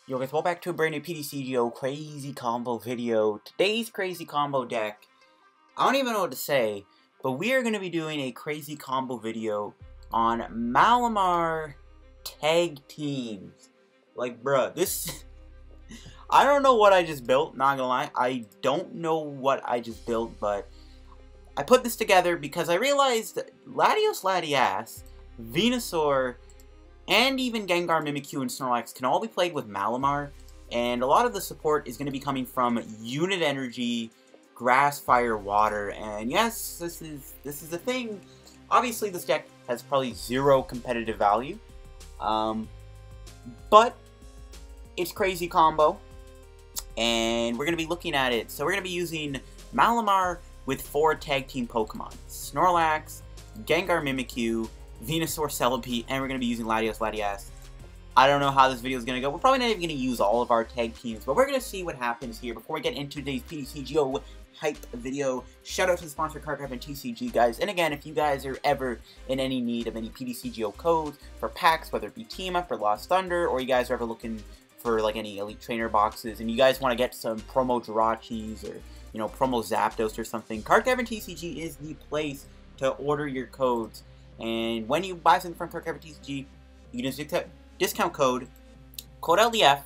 Yo guys, welcome back to a brand new PTCGO crazy combo video. Today's crazy combo deck, I don't even know what to say, but we are going to be doing a crazy combo video on Malamar tag teams. Like, bruh, this... I don't know what I just built, not gonna lie. I don't know what I just built, but I put this together because I realized that Latias Latios, Venusaur, and even Gengar Mimikyu and Snorlax can all be played with Malamar, and a lot of the support is going to be coming from Unit Energy, Grass, Fire, Water, and yes, this is a thing. Obviously, this deck has probably zero competitive value, but it's crazy combo, and we're going to be looking at it. So we're going to be using Malamar with 4 tag team Pokemon: Snorlax, Gengar Mimikyu, Venusaur, Celebi, and we're going to be using Latias Latios. I don't know how this video is going to go. We're probably not even going to use all of our tag teams, but we're going to see what happens here before we get into today's PTCGO hype video. Shout out to the sponsor, Cardcraft and TCG, guys. And again, if you guys are ever in any need of any PTCGO codes for packs, whether it be Team Up or Lost Thunder, or you guys are ever looking for like any Elite Trainer boxes, and you guys want to get some promo Jirachis or, you know, promo Zapdos or something, Cardcraft and TCG is the place to order your codes. And when you buy something from Cardcraft and TCG, you can use discount code LDF,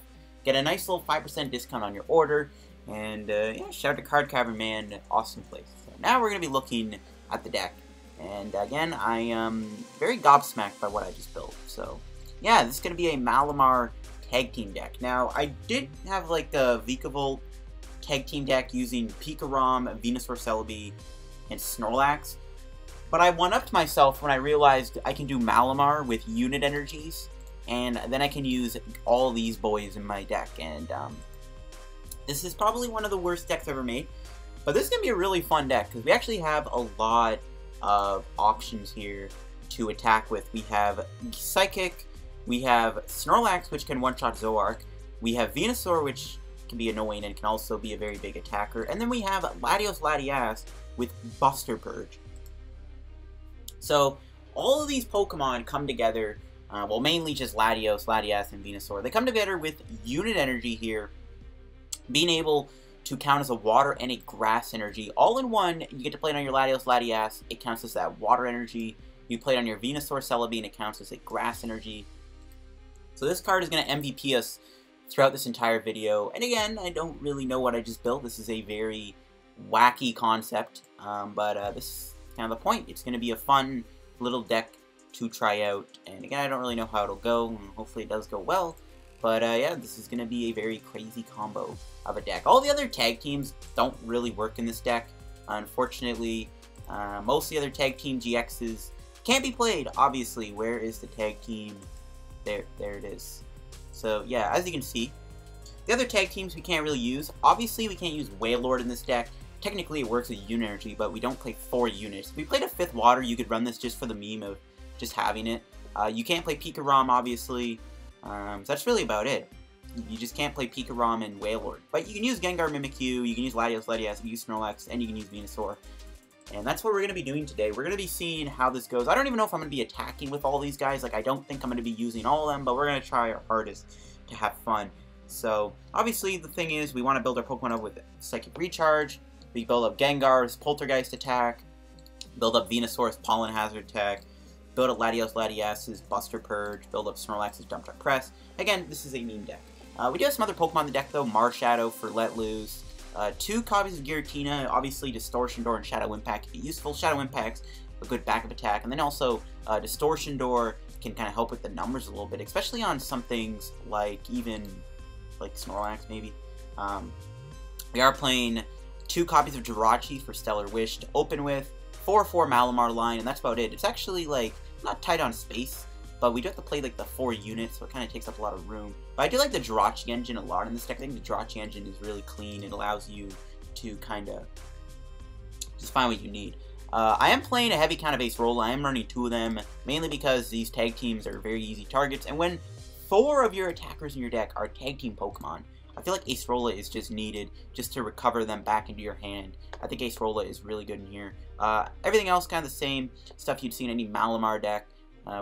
get a nice little 5% discount on your order, and yeah, shout out to Card Cavern, man, awesome place. So now we're going to be looking at the deck, and again, I am very gobsmacked by what I just built. So yeah, this is going to be a Malamar tag team deck. Now, I did have like a Vikavolt tag team deck using Pikachu, Venusaur, Celebi, and Snorlax. But I one-upped myself when I realized I can do Malamar with Unit Energies, and then I can use all these boys in my deck, and this is probably one of the worst decks ever made, but this is going to be a really fun deck, because we actually have a lot of options here to attack with. We have Psychic, we have Snorlax, which can one-shot Zoroark, we have Venusaur, which can be annoying and can also be a very big attacker, and then we have Latias Latios with Buster Purge. So, all of these Pokemon come together, well, mainly just Latios, and Venusaur. They come together with Unit Energy here, being able to count as a Water and a Grass Energy. All in one, you get to play it on your Latios, it counts as that Water Energy. You play it on your Venusaur, Celebi, and it counts as a Grass Energy. So this card is going to MVP us throughout this entire video. And again, I don't really know what I just built. This is a very wacky concept, but this is kind of the point. It's going to be a fun little deck to try out, and again, I don't really know how it'll go, and hopefully it does go well, but yeah, this is going to be a very crazy combo of a deck. All the other tag teams don't really work in this deck, unfortunately. Most of the other tag team GXs can't be played, obviously. Where is the tag team? There it is. So yeah, as you can see, the other tag teams we can't really use. Obviously, we can't use Wailord in this deck. Technically, it works with Unit Energy, but we don't play 4 units. If we played a 5th Water, you could run this just for the meme of just having it. You can't play Pikachu, obviously. So that's really about it. You just can't play Pikachu and Wailord. But you can use Gengar Mimikyu, you can use Latias Latios, you can use Snorlax, and you can use Venusaur. And that's what we're going to be doing today. We're going to be seeing how this goes. I don't even know if I'm going to be attacking with all these guys. Like, I don't think I'm going to be using all of them, but we're going to try our hardest to have fun. So, obviously, the thing is, we want to build our Pokemon up with Psychic Recharge. We build up Gengar's Poltergeist attack, build up Venusaur's Pollen Hazard attack, build up Latias Latios' Buster Purge, build up Snorlax's Dump Truck Press. Again, this is a meme deck. We do have some other Pokemon in the deck though, Marshadow for Let Loose, 2 copies of Giratina, obviously Distortion Door and Shadow Impact can be useful. Shadow Impact's a good backup attack, and then also Distortion Door can kind of help with the numbers a little bit, especially on some things like even like Snorlax maybe. We are playing 2 copies of Jirachi for Stellar Wish to open with, 4/4 Malamar line, and that's about it. It's actually, like, not tight on space, but we do have to play, like, the 4 units, so it kind of takes up a lot of room. But I do like the Jirachi engine a lot in this deck. I think the Jirachi engine is really clean. It allows you to kind of just find what you need. I am playing a heavy kind of Acerola. I am running 2 of them, mainly because these tag teams are very easy targets, and when 4 of your attackers in your deck are tag team Pokemon, I feel like Acerola is just needed just to recover them back into your hand. I think Acerola is really good in here. Everything else kind of the same stuff you'd see in any Malamar deck.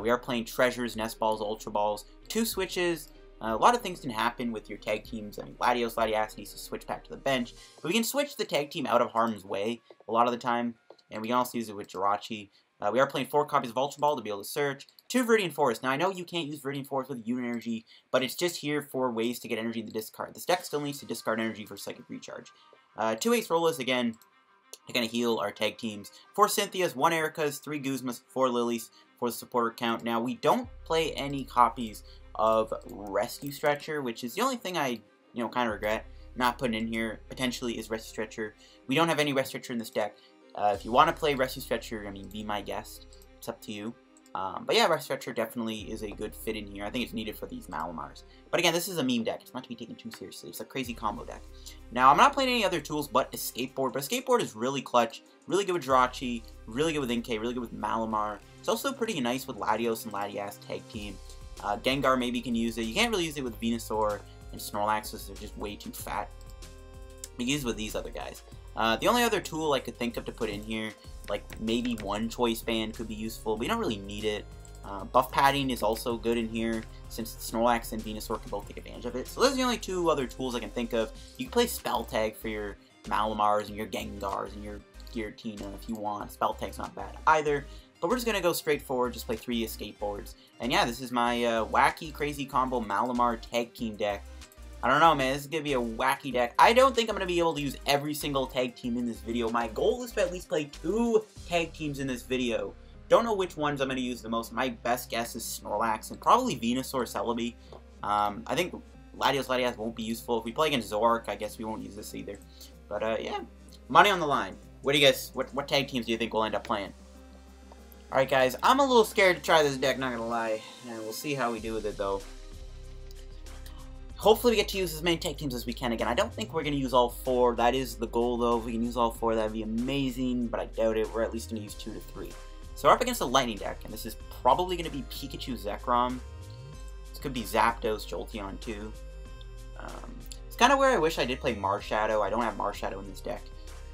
We are playing Treasures, Nest Balls, Ultra Balls, 2 switches, A lot of things can happen with your tag teams. I mean, Latios Latias needs to switch back to the bench, but we can switch the tag team out of harm's way a lot of the time, and we can also use it with Jirachi. We are playing 4 copies of Ultra Ball to be able to search. 2 Viridian Forest. Now, I know you can't use Viridian Forest with Unit Energy, but it's just here for ways to get energy in the discard. This deck still needs to discard energy for Psychic Recharge. 2 Acerolas, again, are going to heal our tag teams. 4 Cynthias, 1 Erikas, 3 Guzmas, 4 Lilies for the supporter count. Now, we don't play any copies of Rescue Stretcher, which is the only thing I, kind of regret not putting in here, potentially, is Rescue Stretcher. We don't have any Rescue Stretcher in this deck. If you want to play Rescue Stretcher, I mean, be my guest. It's up to you. But yeah, Rescue Stretcher definitely is a good fit in here. I think it's needed for these Malamars. But again, this is a meme deck. It's not to be taken too seriously. It's a crazy combo deck. Now, I'm not playing any other tools but Escape Board. But Escape Board is really clutch. Really good with Jirachi. Really good with Inkay. Really good with Malamar. It's also pretty nice with Latios and Latias tag team. Gengar maybe can use it. You can't really use it with Venusaur and Snorlax because they're just way too fat. You can use it with these other guys. The only other tool I could think of to put in here, like maybe one Choice Band could be useful, but you don't really need it. Buff Padding is also good in here, since Snorlax and Venusaur can both take advantage of it. So those are the only 2 other tools I can think of. You can play Spell Tag for your Malamars and your Gengars and your Giratina if you want. Spell Tag's not bad either. But we're just going to go straight forward, just play 3 Escape Boards. And yeah, this is my wacky, crazy combo Malamar tag team deck. I don't know, man. This is going to be a wacky deck. I don't think I'm going to be able to use every single tag team in this video. My goal is to at least play 2 tag teams in this video. Don't know which ones I'm going to use the most. My best guess is Snorlax and probably Venusaur Celebi. I think Latios Latias won't be useful. If we play against Zork, I guess we won't use this either. But yeah, money on the line. What do you guys, what tag teams do you think we'll end up playing? Alright guys, I'm a little scared to try this deck, not gonna lie. And we'll see how we do with it though. Hopefully we get to use as many tag teams as we can again. I don't think we're going to use all 4. That is the goal though. If we can use all 4, that would be amazing. But I doubt it. We're at least going to use 2 to 3. So we're up against a lightning deck. And this is probably going to be Pikachu Zekrom. This could be Zapdos, Jolteon too. It's kind of where I wish I did play Marshadow. I don't have Marshadow in this deck.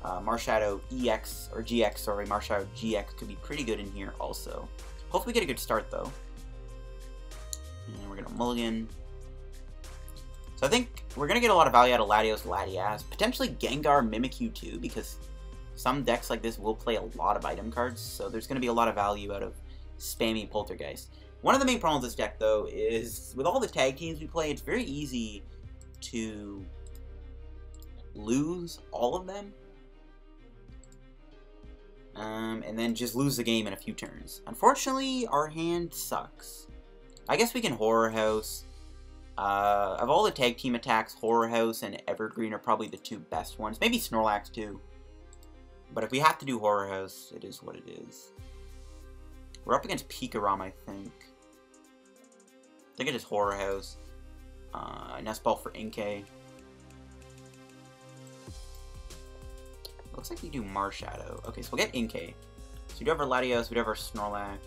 Marshadow EX, or GX, sorry. Marshadow GX could be pretty good in here also. Hopefully we get a good start though. And we're going to mulligan. So I think we're going to get a lot of value out of Latios Latias. Potentially Gengar Mimikyu too, because some decks like this will play a lot of item cards. So there's going to be a lot of value out of spamming Poltergeist. One of the main problems with this deck though is with all the tag teams we play, it's very easy to lose all of them. And then just lose the game in a few turns. Unfortunately, our hand sucks. I guess we can Horror House. Of all the tag team attacks, Horror House and Evergreen are probably the 2 best ones. Maybe Snorlax too. But if we have to do Horror House, it is what it is. We're up against Pikarom, I think. I think it is Horror House. Nest Ball for Inkay. Looks like we do Marshadow. Okay, so we'll get Inkay. So we do have our Latios, we do have our Snorlax.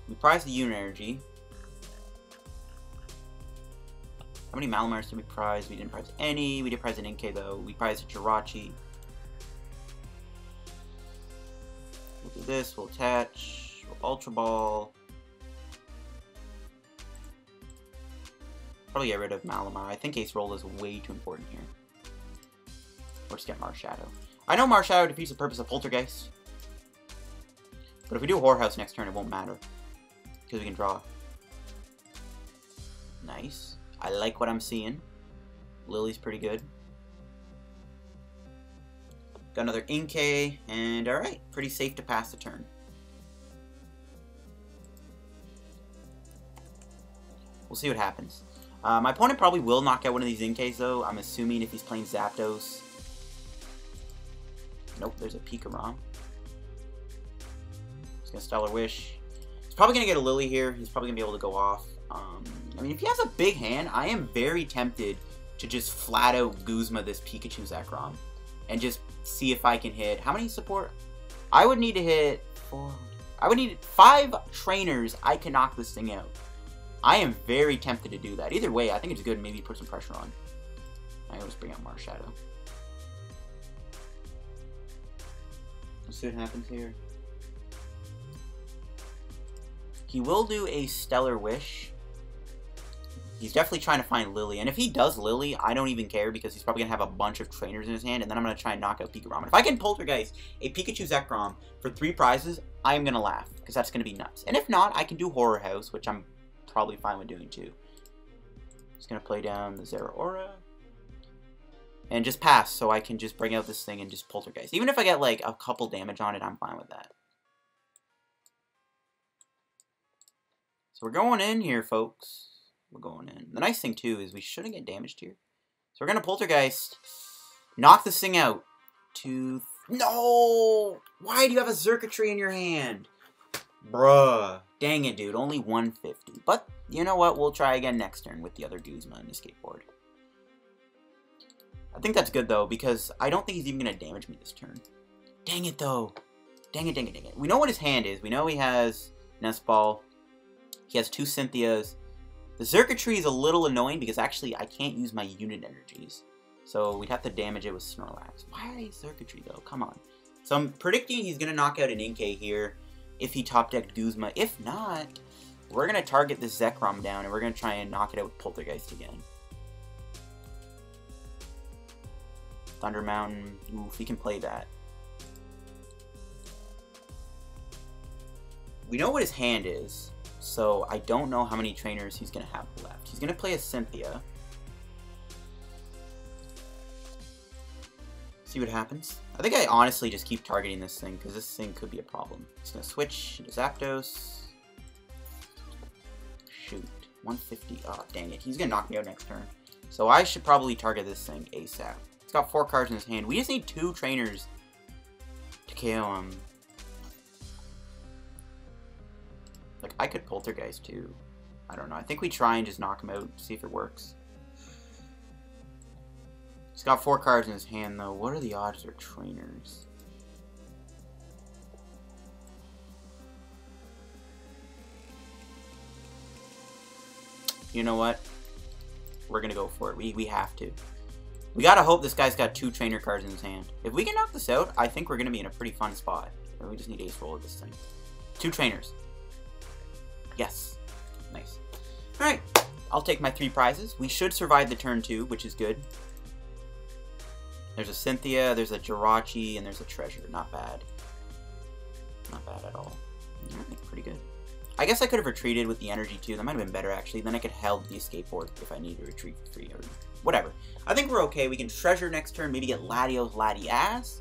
We prize the Unit Energy. How many Malamars did we prize? We didn't prize any. We did prize an Inkay though. We prized a Jirachi. We'll do this. We'll attach. We'll Ultra Ball. Probably get rid of Malamar. I think Acerola is way too important here. Or just get Marshadow. I know Marshadow defeats the purpose of Poltergeist. But if we do Horror House next turn, it won't matter. Because we can draw. Nice. I like what I'm seeing. Lily's pretty good. Got another Inkay, and alright, pretty safe to pass the turn. We'll see what happens. My opponent probably will knock out one of these Inkays, though. I'm assuming if he's playing Zapdos. Nope, there's a Pikarom. He's going to Stellar Wish. He's probably going to get a Lily here. He's probably going to be able to go off. I mean, if he has a big hand, I am very tempted to just flat out Guzma this Pikachu Zekrom. And just see if I can hit... How many support? I would need to hit... 4... I would need 5 trainers. I can knock this thing out. I am very tempted to do that. Either way, I think it's good. Maybe put some pressure on. I always bring out Marshadow. Let's see what happens here. He will do a Stellar Wish. He's definitely trying to find Lillie. And if he does Lillie, I don't even care because he's probably going to have a bunch of trainers in his hand. And then I'm going to try and knock out Pikachu. And if I can poltergeist a Pikachu Zekrom for 3 prizes, I am going to laugh because that's going to be nuts. And if not, I can do Horror House, which I'm probably fine with doing too. Just going to play down the Zeraora. And just pass so I can just bring out this thing and just poltergeist. Even if I get like a couple damage on it, I'm fine with that. So we're going in here, folks. We're going in. The nice thing, too, is we shouldn't get damaged here. So we're going to poltergeist. Knock this thing out. No! Why do you have a Xurkitree in your hand? Bruh. Dang it, dude. Only 150. But, you know what? We'll try again next turn with the other Guzma and Escape Board. I think that's good, though, because I don't think he's even going to damage me this turn. Dang it, though. Dang it, dang it, dang it. We know what his hand is. We know he has Nest Ball. He has 2 Cynthias. The Xurkitree is a little annoying because actually I can't use my unit energies. So we'd have to damage it with Snorlax. Why Xurkitree though? Come on. So I'm predicting he's going to knock out an Inkay here if he top decked Guzma. If not, we're going to target this Zekrom down and we're going to try and knock it out with Poltergeist again. Thunder Mountain. Oof, he can play that. We know what his hand is. So, I don't know how many trainers he's going to have left. He's going to play a Cynthia. See what happens. I think I honestly just keep targeting this thing, because this thing could be a problem. He's going to switch into Zapdos. Shoot. 150. Oh, dang it. He's going to knock me out next turn. So, I should probably target this thing ASAP. He's got 4 cards in his hand. We just need 2 trainers to KO him. Like, I could Poltergeist, too. I don't know. I think we try and just knock him out, see if it works. He's got 4 cards in his hand, though. What are the odds they're trainers? You know what? We're gonna go for it. We have to. We gotta hope this guy's got 2 trainer cards in his hand. If we can knock this out, I think we're gonna be in a pretty fun spot. We just need ace roll with this thing. 2 trainers. Yes. Nice. Alright. I'll take my 3 prizes. We should survive the turn 2, which is good. There's a Cynthia, there's a Jirachi, and there's a Treasure. Not bad. Not bad at all. Alright, pretty good. I guess I could have retreated with the energy too. That might have been better actually. Then I could held the escape board if I need to retreat for free or whatever. I think we're okay. We can Treasure next turn. Maybe get Latios Latias.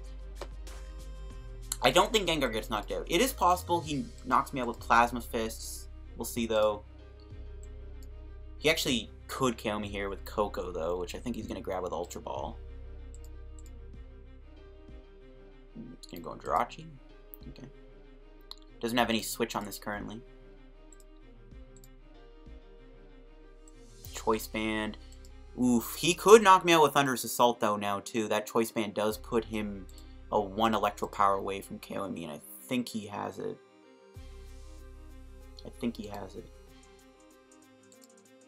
I don't think Gengar gets knocked out. It is possible he knocks me out with Plasma Fists. We'll see, though. He actually could KO me here with Coco, though, which I think he's going to grab with Ultra Ball. He's going to go on Jirachi. Okay. Doesn't have any switch on this currently. Choice Band. Oof. He could knock me out with Thunderous Assault, though, now, too. That Choice Band does put him a 1 Electro Power away from KOing me, and I think he has it. I think he has it.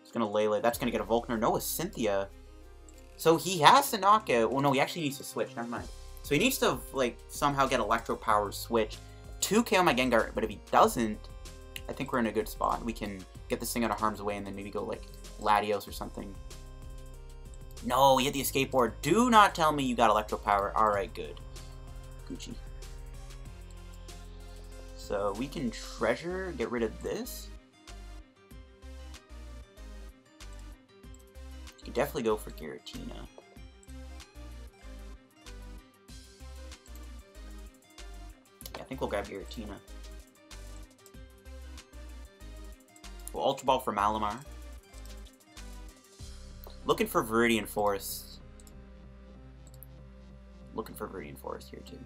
He's gonna Lele. That's gonna get a Volkner. No, a Cynthia. So he has to knock out. Well, no, he actually needs to switch. Never mind. So he needs to, like, somehow get Electro Power switch to KO my Gengar. But if he doesn't, I think we're in a good spot. We can get this thing out of harm's way and then maybe go, like, Latios or something. No, he hit the escape board. Do not tell me you got Electro Power. Alright, good. Gucci. So we can Treasure, get rid of this. You could definitely go for Giratina. Yeah, I think we'll grab Giratina. We'll Ultra Ball for Malamar. Looking for Viridian Forest. Looking for Viridian Forest here too.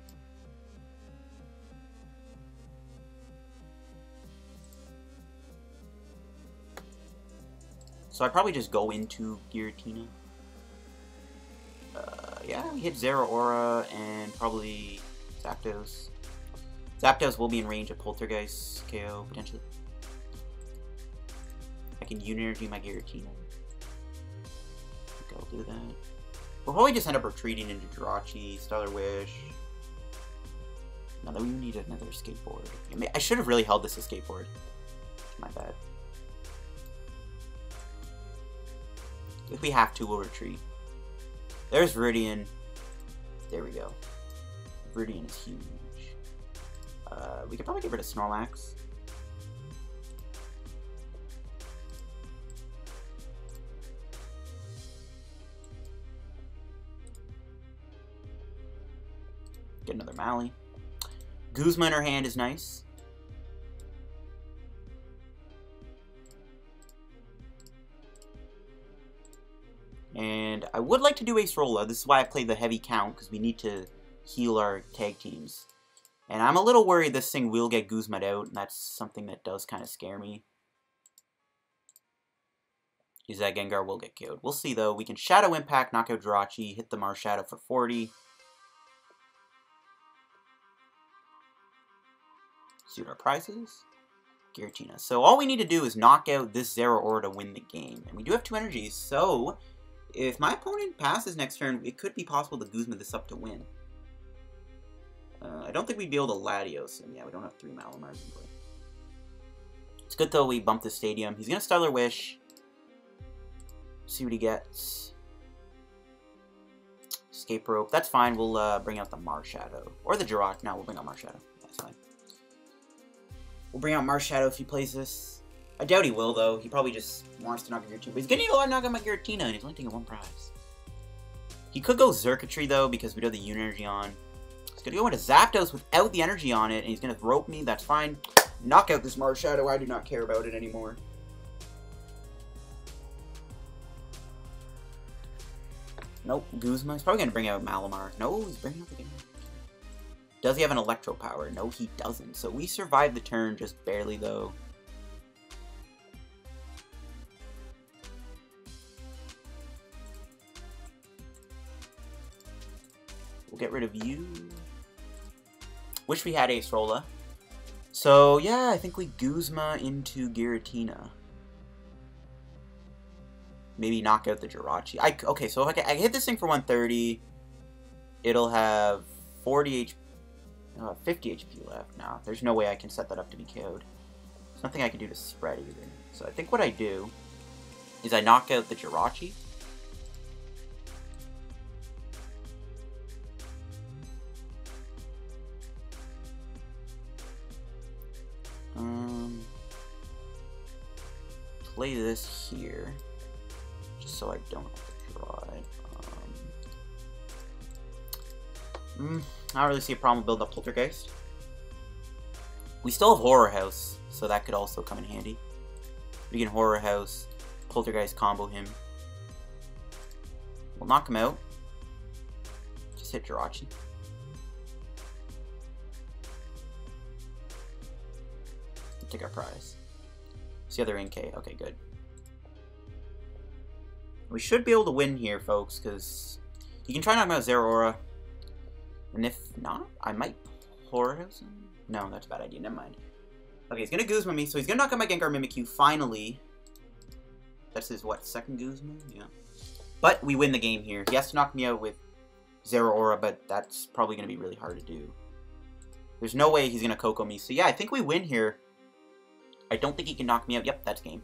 So I probably just go into Giratina. Yeah, we hit Zeraora and probably Zapdos. Zapdos will be in range of Poltergeist KO, potentially. I can Unit Energy my Giratina. I think I'll do that. We'll probably just end up retreating into Jirachi, Stellar Wish. Now that we need another escape board. I should have really held this escape board. My bad. If we have to, we'll retreat. There's Viridian. There we go. Viridian is huge. We could probably get rid of Snorlax. Get another Mally. Guzma in her hand is nice. And I would like to do Acerola. This is why I played the heavy count, because we need to heal our tag teams. And I'm a little worried this thing will get Guzma'd out, and that's something that does kind of scare me. Is that Gengar will get killed. We'll see, though. We can Shadow Impact, knock out Jirachi, hit the Marshadow for 40. See what our prize is. Giratina. So all we need to do is knock out this Zeraora to win the game. And we do have 2 energies, so if my opponent passes next turn, it could be possible to Guzma this up to win. I don't think we'd be able to Latios him. Yeah, we don't have 3 Malamars in play. It's good, though, we bumped the stadium. He's going to Stellar Wish. See what he gets. Escape Rope. That's fine. We'll bring out the Marshadow. Or the Jirachi. No, we'll bring out Marshadow. That's fine. We'll bring out Marshadow if he plays this. I doubt he will, though. He probably just wants to knock out Giratina. But he's going to knock out my Giratina, and he's only taking 1 prize. He could go Circuitry, though, because we do have the Unit Energy on. He's going to go into Zapdos without the energy on it, and he's going to rope me. That's fine. Knock out this Marshadow. I do not care about it anymore. Nope. Guzma. He's probably going to bring out Malamar. No, he's bringing out the game. Does he have an Electro Power? No, he doesn't. So we survived the turn, just barely, though. We'll get rid of you. Wish we had Acerola. So, yeah, I think we Guzma into Giratina. Maybe knock out the Jirachi. Okay, so if I hit this thing for 130, it'll have 40 HP. 50 HP left now. There's no way I can set that up to be KO'd. There's nothing I can do to spread either. So I think what I do is I knock out the Jirachi. Play this here, just so I don't have to draw it. I don't really see a problem with building up Poltergeist. We still have Horror House, so that could also come in handy. We can Horror House, Poltergeist combo him. We'll knock him out. Just hit Jirachi. We'll take our prize. It's the other Inkay. Okay, good. We should be able to win here, folks, because you can try knocking out Zeraora. And if not, I might Horror House him. No, that's a bad idea. Never mind. Okay, he's going to Guzma me, so he's going to knock out my Gengar Mimikyu finally. That's his, what, second Guzma? Yeah. But we win the game here. He has to knock me out with Zeraora, but that's probably going to be really hard to do. There's no way he's going to Coco me. So yeah, I think we win here. I don't think he can knock me out. Yep, that's game.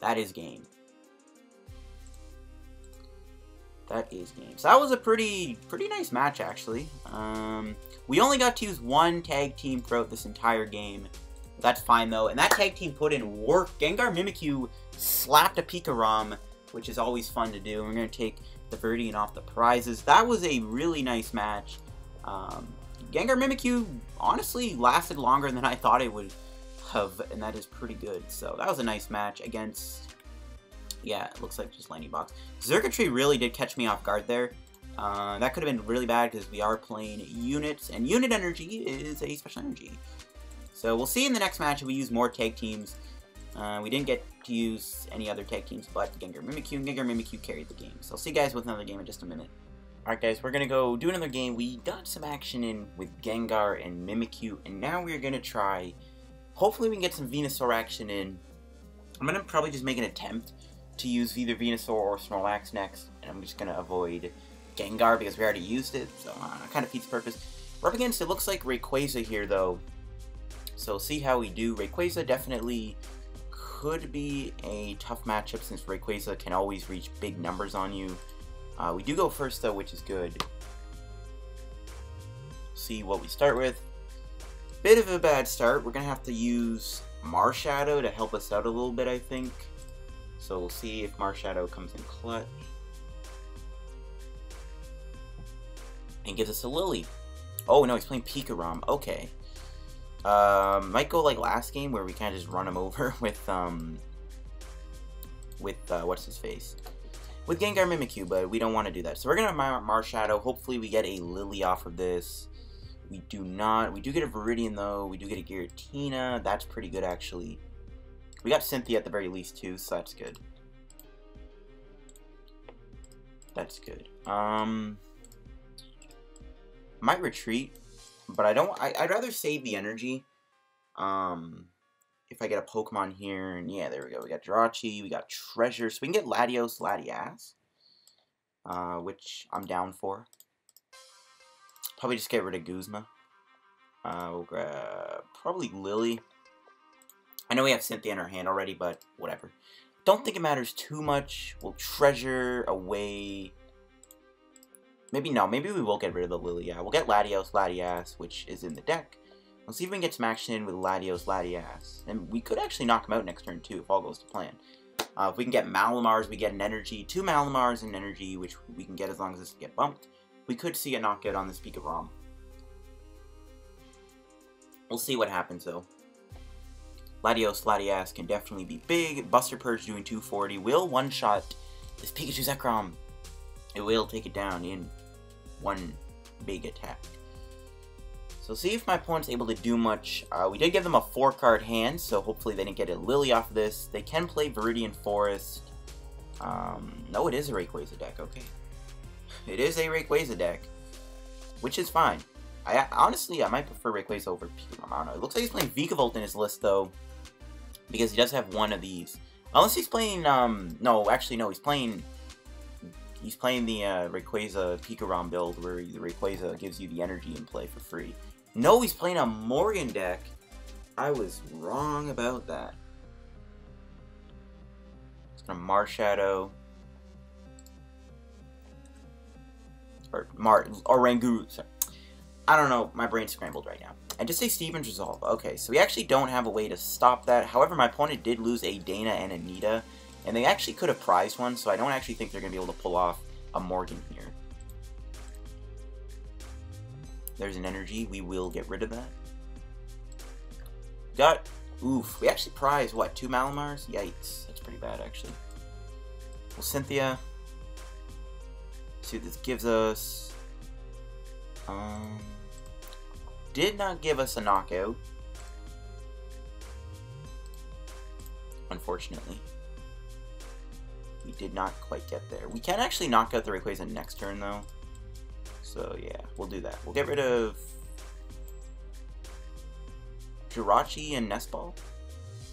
That is game. That is game. So that was a pretty nice match, actually. We only got to use 1 tag team throughout this entire game. That's fine, though. And that tag team put in work. Gengar Mimikyu slapped a Pikarom, which is always fun to do. We're going to take the Viridian off the prizes. That was a really nice match. Gengar Mimikyu, honestly, lasted longer than I thought it would have, and that is pretty good. So that was a nice match against, yeah, it looks like just Lightning Box. Circuitry really did catch me off guard there. That could have been really bad because we are playing units, and unit energy is a special energy. So we'll see in the next match if we use more tag teams. We didn't get to use any other tag teams but Gengar Mimikyu, and Gengar Mimikyu carried the game. So I'll see you guys with another game in just a minute. Alright guys, we're going to go do another game. We got some action in with Gengar and Mimikyu, and now we're going to try, hopefully we can get some Venusaur action in. I'm going to probably just make an attempt to use either Venusaur or Snorlax next, and I'm just going to avoid Gengar because we already used it, so it kind of defeats the purpose. We're up against, it looks like Rayquaza here though, so see how we do. Rayquaza definitely could be a tough matchup since Rayquaza can always reach big numbers on you. We do go first though, which is good. See what we start with. Bit of a bad start. We're gonna have to use Marshadow to help us out a little bit, I think. So we'll see if Marshadow comes in clutch. And gives us a Lillie. Oh no, he's playing Pikarom. Okay. Might go like last game where we kind of just run him over with what's his face? With Gengar Mimikyu, but we don't want to do that. So we're gonna Marshadow. Hopefully we get a Lillie off of this. We do not. We do get a Viridian though. We do get a Giratina. That's pretty good actually. We got Cynthia at the very least too, so that's good. That's good. Might retreat, but I don't. I'd rather save the energy. If I get a Pokemon here, and yeah, there we go. We got Jirachi, we got Treasure, so we can get Latios Latias, which I'm down for. Probably just get rid of Guzma. We'll grab probably Lillie. I know we have Cynthia in our hand already, but whatever. Don't think it matters too much. We'll Treasure away. Maybe no. Maybe we will get rid of the Lillie. Yeah, we'll get Latios Latias, which is in the deck. Let's see if we can get some action in with Latios Latias. And we could actually knock him out next turn too, if all goes to plan. If we can get Malamars, we get an energy. 2 Malamars and energy, which we can get as long as this can get bumped. We could see a knockout on this Pikarom. We'll see what happens though. Latios Latias can definitely be big. Buster Purge doing 240 will one-shot this Pikachu Zekrom. It will take it down in one big attack. So see if my opponent's able to do much. We did give them a 4-card hand, so hopefully they didn't get a Lillie off of this. They can play Viridian Forest. No, it is a Rayquaza deck, okay. It is a Rayquaza deck, which is fine. Honestly, I might prefer Rayquaza over Pikachu. I don't know. It looks like he's playing Vikavolt in his list, though, because he does have one of these. Unless he's playing, no, actually, no, he's playing the Rayquaza Pikarom build, where the Rayquaza gives you the energy in play for free. No, he's playing a Morgan deck. I was wrong about that. It's gonna Marshadow. Or Ranguru, sorry. I don't know, my brain's scrambled right now. And just say Steven's Resolve. Okay, so we actually don't have a way to stop that. However, my opponent did lose a Dana and a Nita. And they actually could have prized one, so I don't actually think they're going to be able to pull off a Morgan here. There's an energy. We will get rid of that. Got... Oof. We actually prized, what, 2 Malamars? Yikes. That's pretty bad, actually. Well, Cynthia. See what this gives us. Did not give us a knockout. Unfortunately. We did not quite get there. We can actually knock out the Rayquaza next turn, though. So, yeah, we'll do that. We'll get rid of Jirachi and Nestball?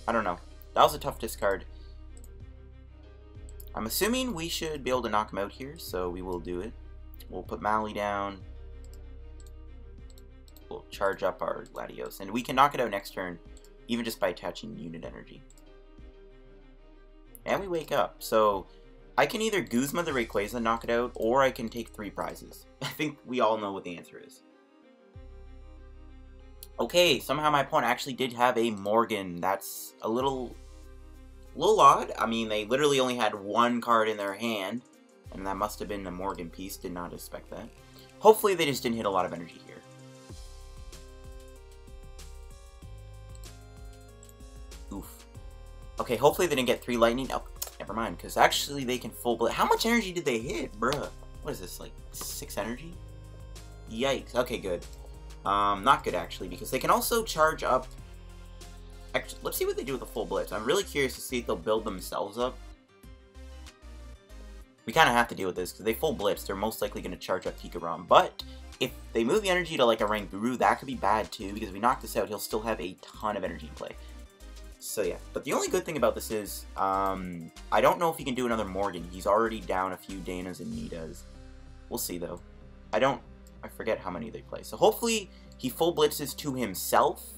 I don't know. That was a tough discard. I'm assuming we should be able to knock him out here, so we will do it. We'll put Mally down. We'll charge up our Latios. And we can knock it out next turn, even just by attaching unit energy. And we wake up. So I can either Guzma the Rayquaza and knock it out, or I can take 3 prizes. I think we all know what the answer is. Okay, somehow my opponent actually did have a Morgan. That's a little odd. I mean, they literally only had 1 card in their hand, and that must have been the Morgan piece. Did not expect that. Hopefully they just didn't hit a lot of energy here. Oof. Okay, hopefully they didn't get 3 lightning. Oh, never mind, because actually they can full blast. How much energy did they hit, bruh? What is this, like 6 energy? Yikes. Okay, good. Not good, actually, because they can also charge up. Actually, let's see what they do with the full blitz. I'm really curious to see if they'll build themselves up. We kind of have to deal with this, because they full blitz. They're most likely going to charge up Pikarom. But if they move the energy to like a Ranguru, that could be bad too, because if we knock this out, he'll still have a ton of energy in play. So yeah, but the only good thing about this is, I don't know if he can do another Morgan. He's already down a few Danas and Nitas. We'll see though. I forget how many they play. So hopefully he full blitzes to himself.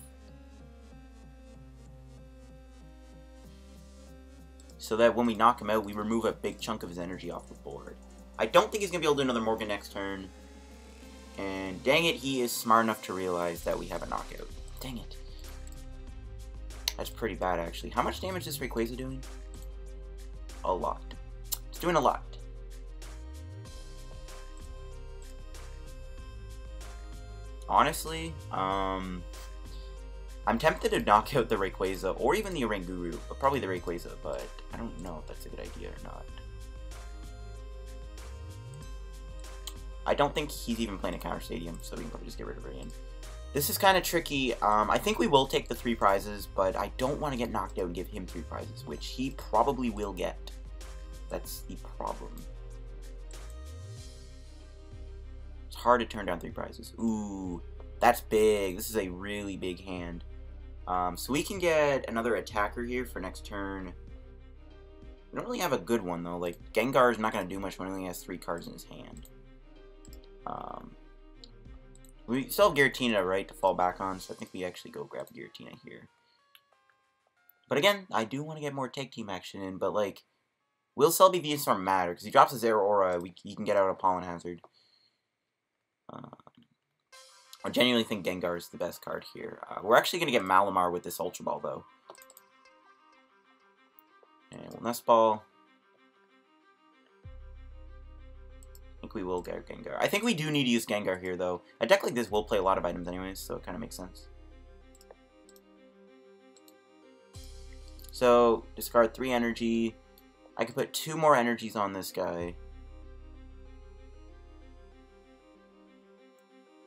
so that when we knock him out, we remove a big chunk of his energy off the board. I don't think he's going to be able to do another Morgan next turn. And dang it, he is smart enough to realize that we have a knockout. Dang it. That's pretty bad, actually. How much damage is Rayquaza doing? A lot. It's doing a lot. Honestly, I'm tempted to knock out the Rayquaza, or even the Oranguru, but probably the Rayquaza, but I don't know if that's a good idea or not. I don't think he's even playing a counter stadium, so we can probably just get rid of Viridian. This is kind of tricky. I think we will take the 3 prizes, but I don't want to get knocked out and give him 3 prizes, which he probably will get. That's the problem. It's hard to turn down 3 prizes. Ooh, that's big. This is a really big hand. So we can get another attacker here for next turn. We don't really have a good one, though. Like, Gengar is not going to do much when he only has 3 cards in his hand. We still have Giratina, right, to fall back on, so I think we actually go grab Giratina here. But again, I do want to get more tag team action in, but, like, will Celebi Venusaur matter? Because he drops his Aurora, he can get out a Pollen Hazard. I genuinely think Gengar is the best card here. We're actually going to get Malamar with this Ultra Ball, though. And we'll Nest Ball. I think we will get Gengar. I think we do need to use Gengar here, though. A deck like this will play a lot of items anyways, so it kind of makes sense. So, discard 3 energy. I could put 2 more energies on this guy.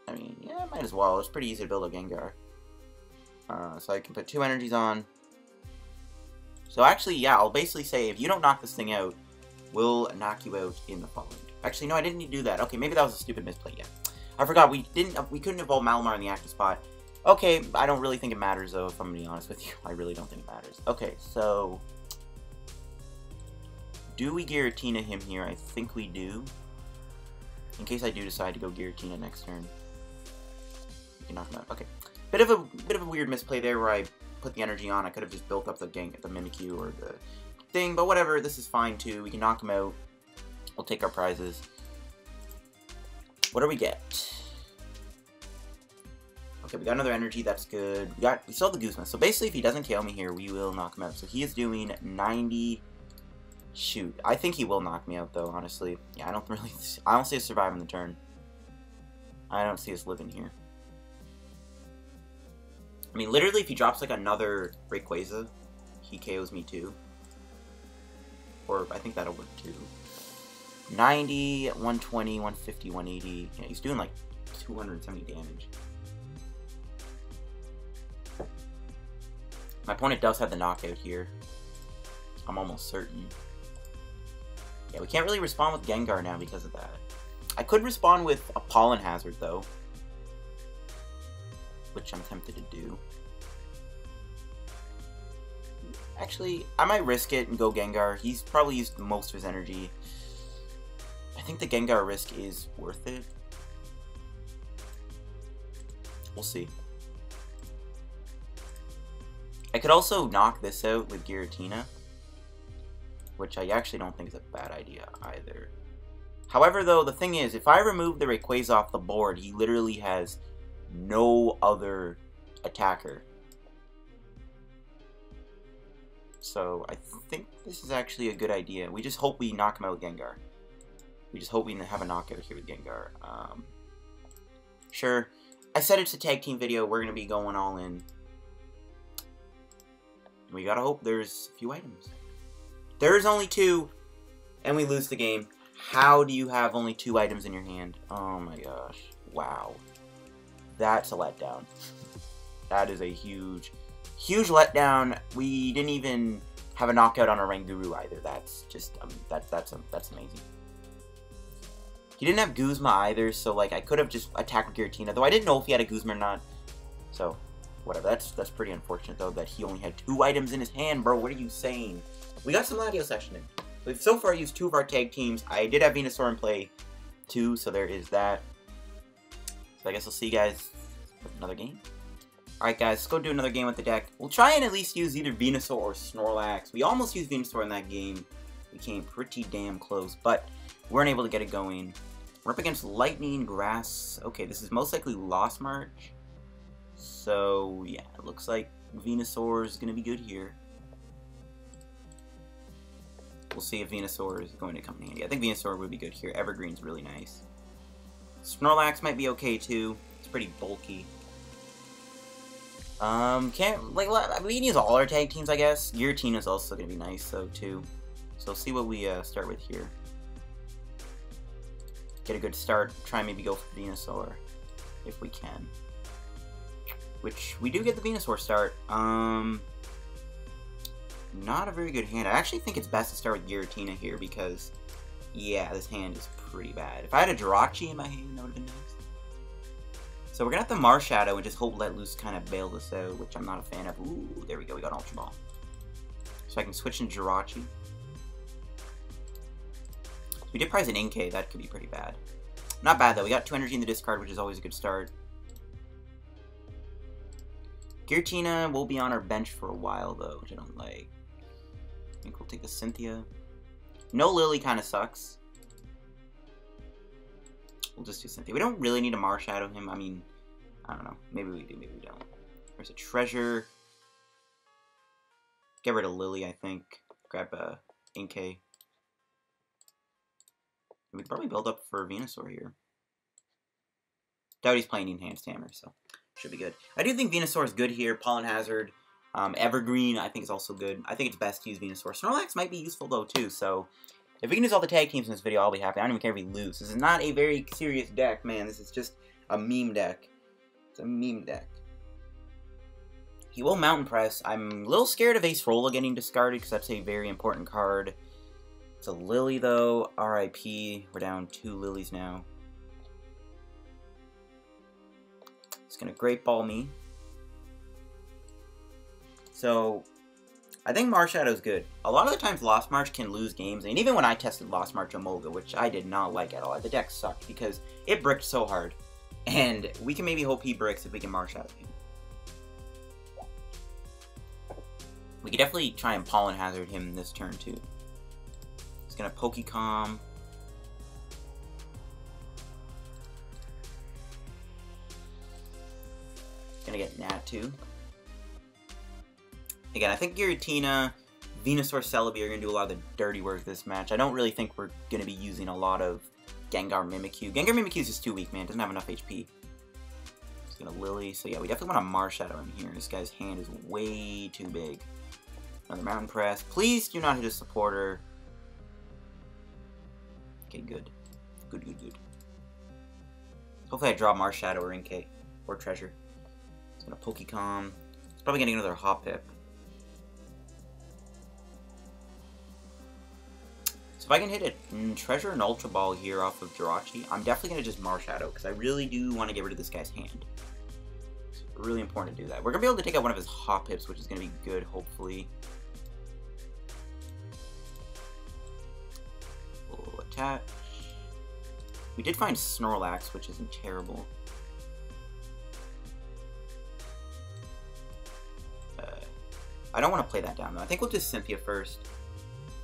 I mean, yeah, might as well. It's pretty easy to build a Gengar. So I can put 2 energies on. So actually, yeah, I'll basically say if you don't knock this thing out, we'll knock you out in the following. Actually, no, I didn't need to do that. Okay, maybe that was a stupid misplay. Yeah, I forgot we couldn't evolve Malamar in the active spot. Okay, I don't really think it matters though. If I'm being honest with you, I really don't think it matters. Okay, so do we Giratina him here? I think we do. In case I do decide to go Giratina next turn, we can knock him out. Okay, bit of a weird misplay there where I put the energy on. I could have just built up the Mimikyu or the thing, but whatever. This is fine too. We can knock him out. We'll take our prizes. What do we get? Okay, we got another energy. That's good. We still have the Guzma. So basically, if he doesn't KO me here, we will knock him out. So he is doing 90. Shoot, I think he will knock me out though. Honestly, yeah, I don't see us surviving the turn. I don't see us living here. I mean, literally, if he drops like another Rayquaza, he KOs me too. Or I think that'll work too. 90, 120, 150, 180. Yeah, he's doing like 270 damage. My opponent does have the knockout here. I'm almost certain. Yeah, we can't really respond with Gengar now because of that. I could respond with a Pollen Hazard though, which I'm tempted to do. Actually, I might risk it and go Gengar. He's probably used most of his energy. I think the Gengar risk is worth it. We'll see. I could also knock this out with Giratina, which I actually don't think is a bad idea either. However, though, the thing is, if I remove the Rayquaza off the board, he literally has no other attacker. So I think this is actually a good idea. We just hope we knock him out with Gengar. We just hope we have a knockout here with Gengar. Sure. I said it's a tag team video. We're going to be going all in. We gotta hope there's a few items. There's only 2, and we lose the game. How do you have only 2 items in your hand? Oh my gosh. Wow. That's a letdown. That is a huge, huge letdown. We didn't even have a knockout on a Oranguru either. That's just, that's amazing. He didn't have Guzma either, so like I could have just attacked Giratina, though I didn't know if he had a Guzma or not. So, whatever. That's pretty unfortunate though that he only had 2 items in his hand, bro. What are you saying? We got some Latios action in. We've so far used 2 of our tag teams. I did have Venusaur in play too, so there is that. So I guess I'll see you guys with another game. Alright guys, let's go do another game with the deck. We'll try and at least use either Venusaur or Snorlax. We almost used Venusaur in that game. We came pretty damn close, but we weren't able to get it going. We're up against Lightning, Grass. Okay, this is most likely Lost March. So, yeah, it looks like Venusaur is going to be good here. We'll see if Venusaur is going to come in handy. I think Venusaur would be good here. Evergreen's really nice. Snorlax might be okay too. It's pretty bulky. We can use all our tag teams, I guess. Giratina's also gonna be nice though too. So we'll see what we start with here. Get a good start. Try and maybe go for Venusaur if we can. Which we do get the Venusaur start. Not a very good hand. I actually think it's best to start with Giratina here because, yeah, this hand is pretty bad. If I had a Jirachi in my hand, that would have been nice. So we're going to have to Marshadow and just hope Let Loose kind of bail this out, which I'm not a fan of. Ooh, there we go. We got an Ultra Ball. So I can switch into Jirachi. We did prize an Inkay. That could be pretty bad. Not bad, though. We got 2 energy in the discard, which is always a good start. Giratina will be on our bench for a while, though, which I don't like. I think we'll take the Cynthia. No Lillie kind of sucks. We'll just do Cynthia. We don't really need to Marshadow him. I mean, I don't know. Maybe we do, maybe we don't. There's a Treasure. Get rid of Lillie, I think. Grab a Inkay. We could probably build up for Venusaur here. Doubt he's playing Enhanced Hammer, so should be good. I do think Venusaur is good here. Pollen Hazard. Evergreen, I think, is also good. I think it's best to use Venusaur. Snorlax might be useful, though, too, so if we can use all the tag teams in this video, I'll be happy. I don't even care if we lose. This is not a very serious deck, man. This is just a meme deck. It's a meme deck. He will Mountain Press. I'm a little scared of Acerola getting discarded, because that's a very important card. It's a Lillie, though. RIP. We're down 2 Lillies now. It's going to Great Ball me. So, I think Marshadow's good. A lot of the times Lost March can lose games, and even when I tested Lost March Omega, which I did not like at all, the deck sucked because it bricked so hard. And we can maybe hope he bricks if we can Marshadow him. We could definitely try and Pollen Hazard him this turn too. He's gonna Pokecom. Gonna get Nat too. Again, I think Giratina, Venusaur, Celebi are going to do a lot of the dirty work this match. I don't really think we're going to be using a lot of Gengar Mimikyu. Gengar Mimikyu is just too weak, man. Doesn't have enough HP. He's going to Lillie. So yeah, we definitely want to Marshadow him here. This guy's hand is way too big. Another Mountain Press. Please do not hit a supporter. Okay, good. Good, good, good. Hopefully I draw Marshadow or Inkay or Treasure. He's going to Pokecom. He's probably getting another Hoppip. So if I can hit a Treasure and Ultra Ball here off of Jirachi, I'm definitely going to just Marshadow, because I really do want to get rid of this guy's hand. It's really important to do that. We're going to be able to take out one of his Hoppips, which is going to be good, hopefully. We'll attach. We did find Snorlax, which isn't terrible. I don't want to play that down, though. I think we'll do Cynthia first.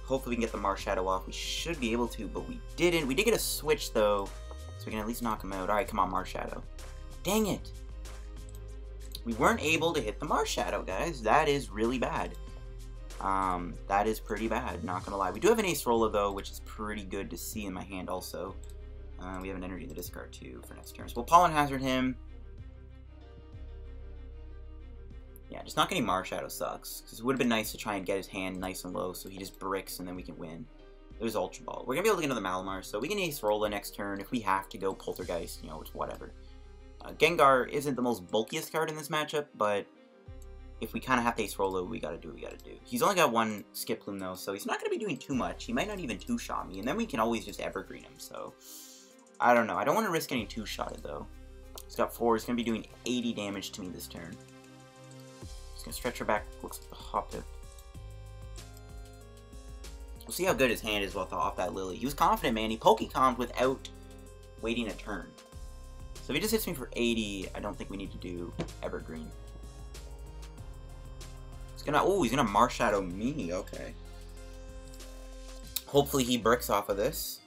Hopefully we can get the Marshadow off. We should be able to, but we didn't. We did get a switch, though, so we can at least knock him out. Alright, come on, Marshadow. Dang it! We weren't able to hit the Marshadow, guys. That is really bad. That is pretty bad, not gonna lie. We do have an Acerola, though, which is pretty good to see in my hand, also. We have an energy in the discard, too, for next turn. So we'll Pollen Hazard him. Yeah, just not getting Marshadow sucks, because it would have been nice to try and get his hand nice and low so he just bricks and then we can win. There's Ultra Ball. We're going to be able to get another Malamar, so we can Acerola next turn. If we have to go Poltergeist, you know, it's whatever. Gengar isn't the most bulkiest card in this matchup, but if we kind of have to Acerola, we got to do what we got to do. He's only got 1 Skip Plume, though, so he's not going to be doing too much. He might not even 2-shot me, and then we can always just Evergreen him, so I don't know. I don't want to risk getting 2-shotted, though. He's got 4. He's going to be doing 80 damage to me this turn. Just gonna stretch her back. Looks like a Hoppip. We'll see how good his hand is off that Lillie. He was confident, man. He Pokecombed without waiting a turn. So if he just hits me for 80, I don't think we need to do Evergreen. He's gonna Marshadow me, okay. Hopefully he bricks off of this.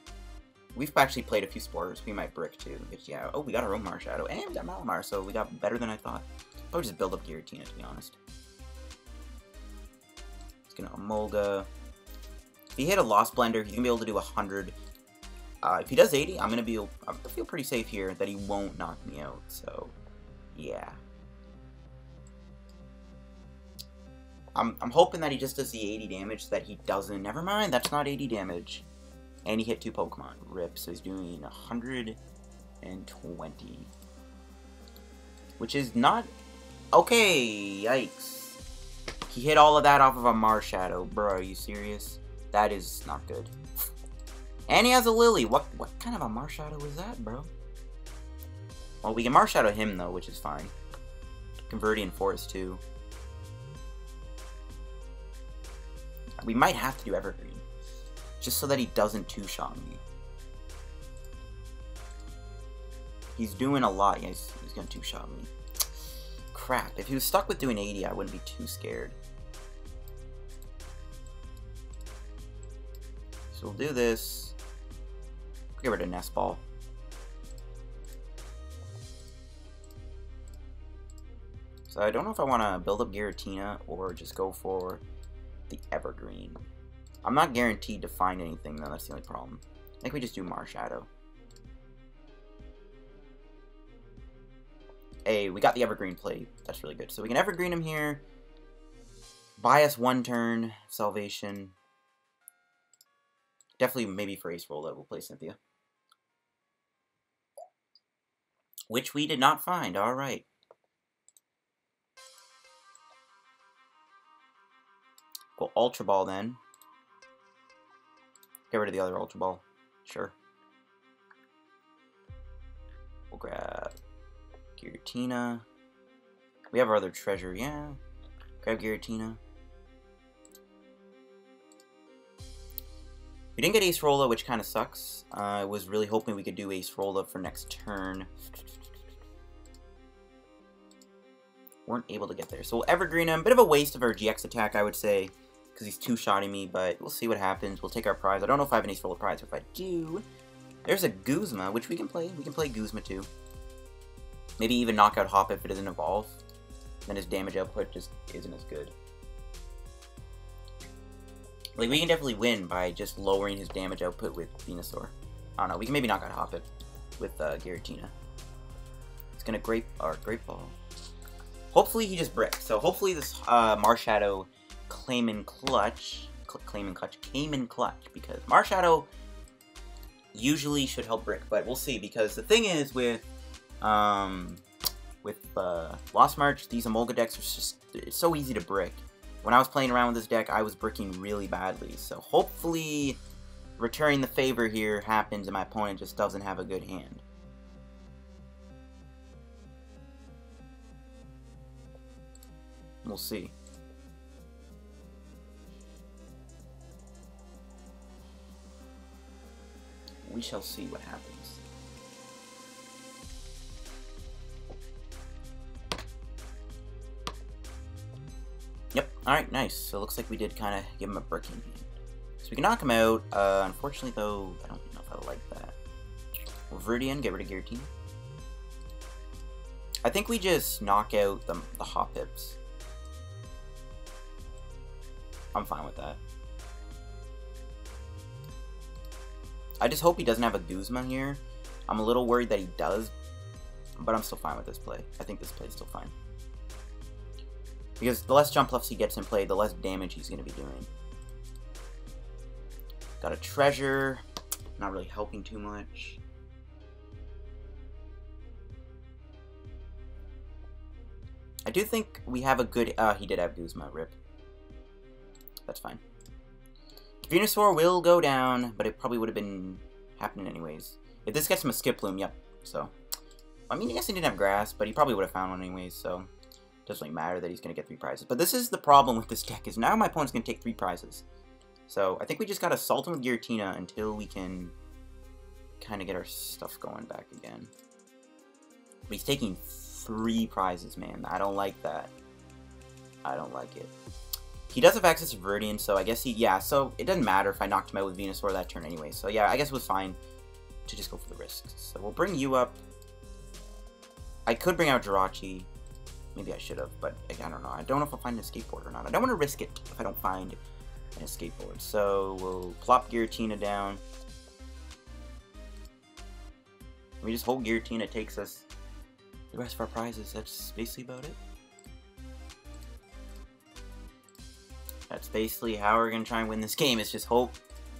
We've actually played a few sporters. We might brick too. But yeah, oh, we got our own Marshadow. And we got Malamar, so we got better than I thought. I would just build up Giratina, to be honest. He's gonna Emolga. If he hit a Lost Blender, he's gonna be able to do 100. If he does 80, I feel pretty safe here that he won't knock me out, so yeah. I'm hoping that he just does the 80 damage, so that he doesn't. Never mind, that's not 80 damage. And he hit 2 Pokemon. Rip, so he's doing 120. Which is not... Okay, yikes. He hit all of that off of a Marshadow. Bro, are you serious? That is not good. And he has a Lillie. What kind of a Marshadow is that, bro? Well, we can Marshadow him, though, which is fine. Viridian Forest, too. We might have to do Evergreen. Just so that he doesn't two-shot me. He's doing a lot. Yeah, he's gonna two-shot me. Crap. If he was stuck with doing 80, I wouldn't be too scared. So we'll do this. Get rid of Nest Ball. So I don't know if I want to build up Giratina or just go for the Evergreen. I'm not guaranteed to find anything, though. That's the only problem. I think we just do Marshadow. Hey, we got the Evergreen play. That's really good. So we can Evergreen him here. Buy us 1 turn. Salvation. Definitely maybe for Acerola we'll play Cynthia. Which we did not find. Alright. Go Ultra Ball then. Get rid of the other Ultra Ball. Sure. We'll grab Giratina. We have our other treasure, yeah. Grab Giratina. We didn't get Acerola, which kind of sucks. I was really hoping we could do Acerola for next turn. Weren't able to get there. So we'll Evergreen him. Bit of a waste of our GX attack, I would say. Because he's two-shotting me, but we'll see what happens. We'll take our prize. I don't know if I have an Acerola prize, but if I do... There's a Guzma, which we can play. We can play Guzma, too. Maybe even knock out Hop if it doesn't evolve. Then his damage output just isn't as good. Like, we can definitely win by just lowering his damage output with Venusaur. I don't know. We can maybe knock out Hop it with Giratina. It's gonna Great Ball. Hopefully he just bricks. So hopefully this Marshadow came in clutch, because Marshadow usually should help brick, but we'll see, because the thing is with Lost March, these Emolga decks are just, it's so easy to brick. When I was playing around with this deck, I was bricking really badly, so hopefully returning the favor here happens and my opponent just doesn't have a good hand. We'll see. We shall see what happens. Yep, alright, nice. So it looks like we did kind of give him a brick in hand. So we can knock him out. Unfortunately, though, I don't know if I like that. Viridian, get rid of Giratina. I think we just knock out the Hop Pips. I'm fine with that. I just hope he doesn't have a Guzma here. I'm a little worried that he does, but I'm still fine with this play. I think this play is still fine. Because the less jump lefts he gets in play, the less damage he's going to be doing. Got a treasure. Not really helping too much. I do think we have a good... he did have Guzma, rip. That's fine. Venusaur will go down, but it probably would have been happening anyways. If this gets him a Skiploom, yep. So, I mean, I guess he didn't have grass, but he probably would have found one anyways, so it doesn't really matter that he's going to get 3 prizes. But this is the problem with this deck, is now my opponent's going to take 3 prizes. So, I think we just got to salt him with Giratina until we can kind of get our stuff going back again. But he's taking 3 prizes, man. I don't like that. I don't like it. He does have access to Viridian, so I guess yeah, so it doesn't matter if I knocked him out with Venusaur that turn anyway. So yeah, I guess it was fine to just go for the risks. So we'll bring you up. I could bring out Jirachi. Maybe I should have, but I don't know. I don't know if I'll find an escape board or not. I don't want to risk it if I don't find an escape board. So we'll plop Giratina down. We just hope Giratina takes us the rest of our prizes. That's basically about it. That's basically how we're going to try and win this game. Is just hope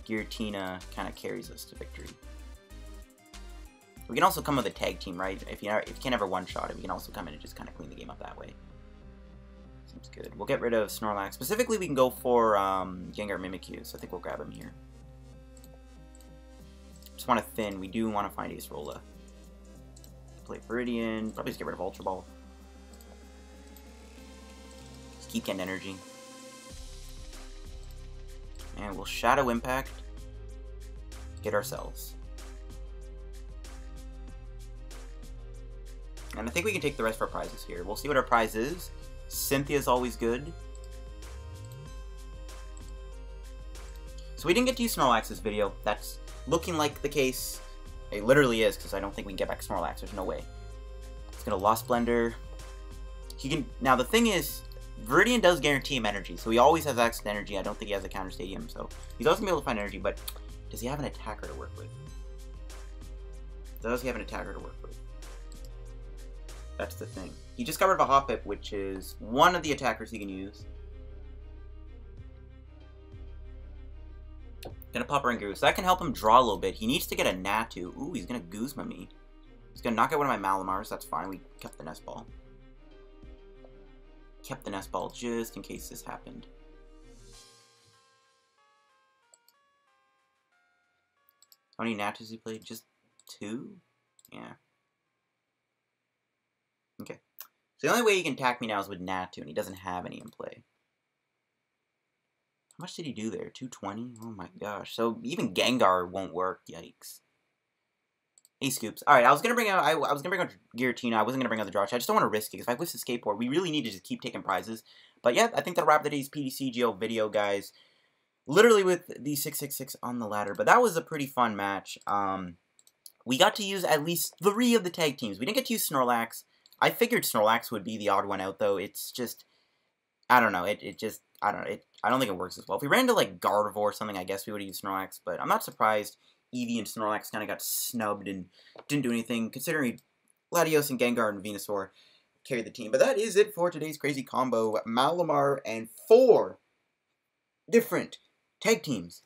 Giratina kind of carries us to victory. We can also come with a tag team, right? If you can't ever one-shot it, we can also come in and just kind of clean the game up that way. Seems good. We'll get rid of Snorlax. Specifically, we can go for Gengar Mimikyu, so I think we'll grab him here. Just want to thin. We do want to find Acerola. Play Viridian. Probably just get rid of Ultra Ball. Just keep getting energy. And we'll Shadow Impact. Get ourselves. And I think we can take the rest of our prizes here. We'll see what our prize is. Cynthia's always good. So we didn't get to use Snorlax this video. That's looking like the case. It literally is, because I don't think we can get back Snorlax. There's no way. It's going to Lost Blender. He can. Now, the thing is, Viridian does guarantee him energy, so he always has access to energy. I don't think he has a counter stadium, so he's always going to be able to find energy, but does he have an attacker to work with? Does he have an attacker to work with? That's the thing. He just got rid of a Hoppip, which is one of the attackers he can use. Gonna pop Rangoon, so that can help him draw a little bit. He needs to get a Natu. Ooh, he's gonna Guzma me. He's gonna knock out one of my Malamars. That's fine. We kept the Nest Ball. Kept the Nest Ball just in case this happened. How many Natus he played? Just 2? Yeah. Okay. So the only way he can attack me now is with Natu, and he doesn't have any in play. How much did he do there? 220? Oh my gosh. So even Gengar won't work. Yikes. Hey, Scoops. Alright, I was gonna bring out Giratina. I wasn't gonna bring out the Jirachi. I just don't want to risk it, because if I wish the Escape Board, we really need to just keep taking prizes. But yeah, I think that'll wrap today's PTCGO video, guys. Literally with the 666 on the ladder. But that was a pretty fun match. We got to use at least 3 of the tag teams. We didn't get to use Snorlax. I figured Snorlax would be the odd one out, though. It's just, I don't know. I don't think it works as well. If we ran to, like, Gardevoir or something, I guess we would have used Snorlax. But I'm not surprised Eevee and Snorlax kind of got snubbed and didn't do anything, considering Latios and Gengar and Venusaur carried the team. But that is it for today's crazy combo. Malamar and 4 different tag teams.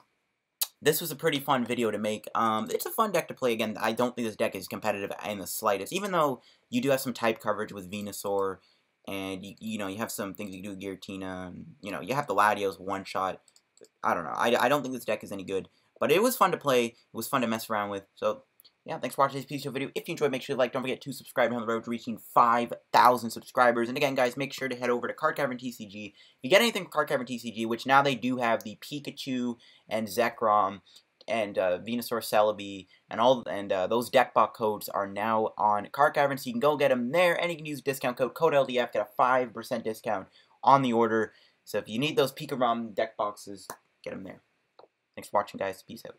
This was a pretty fun video to make. It's a fun deck to play. Again, I don't think this deck is competitive in the slightest, even though you do have some type coverage with Venusaur, and you know, you have some things you can do with Giratina, and, you know, you have the Latios one-shot. I don't know. I don't think this deck is any good, but it was fun to play. It was fun to mess around with. So, yeah, thanks for watching this PTCGO video. If you enjoyed, make sure to like. Don't forget to subscribe on the road to reaching 5,000 subscribers. And again, guys, make sure to head over to Card Cavern TCG. If you get anything from Card Cavern TCG, which now they do have the Pikachu and Zekrom and Venusaur Celebi and those deck box codes are now on Card Cavern, so you can go get them there, and you can use discount code LDF, get a 5% discount on the order. So if you need those Pikachu deck boxes, get them there. Thanks for watching, guys. Peace out.